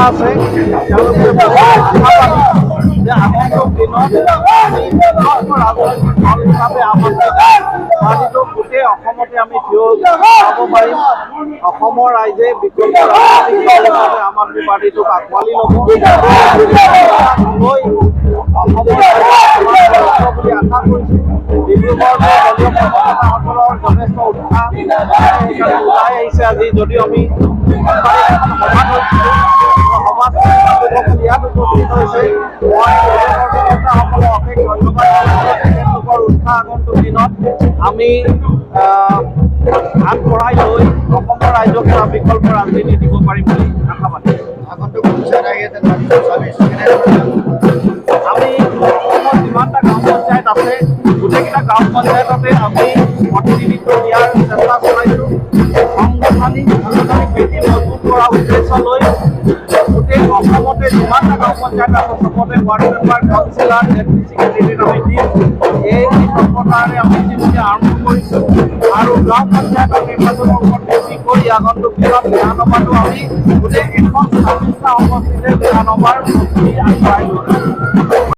আছে যে আগন্তুক দিনত হিচাপে আমাৰ পাৰ্টিটো গোটেই অসমতে আমি থিয় হ'ব পাৰিম। অসমৰ ৰাইজে বিকল্প ৰাজনৈতিক দল হিচাপে আম আদমি পাৰ্টিটোক আঁকোৱালি ল'ব লৈ অসমৰ বুলি আশা কৰিছোঁ। ডিব্ৰুগড়ৰ দলীয় কৰ্মকৰ্তাসকলৰ যথেষ্ট উৎসাহ ওলাই আহিছে। আজি যদিও আমি সভা কৰিছিলোঁ সভাত ইয়াত উপস্থিত হৈছে মই কৰ্মকৰ্তাসকলক অশেষ ধন্যবাদ তেখেতলোকৰ উৎসাহ আগন্তুক দিনত আমি হাত বঢ়াই লৈ অসমৰ ৰাইজক এটা বিকল্প ৰাজনীতি দিব পাৰিম বুলি আশাবাদী। আগন্তুক আমি অসমৰ যিমানটা গাঁও পঞ্চায়ত আছে গোটেইকেইটা গাঁও পঞ্চায়ততে আমি প্ৰতিনিধিত্ব দিয়াৰ চেষ্টা চলাইছোঁ। সাংগঠনিক ভেটি মজবুত কৰাৰ উদ্দেশ্য লৈ গোটেই অসমতে যিমানটা গাঁও পঞ্চায়ত আছে চবতে ৱাৰ্ড মেম্বাৰ কাউন্সিলাৰ এডমিচি কেণ্ডিডেট আমি দিম। এই তৎপৰতাৰে আমি ইতিমধ্যে আৰম্ভ কৰিছোঁ আৰু গাঁও পঞ্চায়তৰ নিৰ্বাচনৰ ওপৰত ভিত্তি কৰি আগন্তুক দিনত বিধানসভাতো আমি গোটেই এখন 40টা সমষ্টিতে বিধানসভাৰ আগবঢ়াই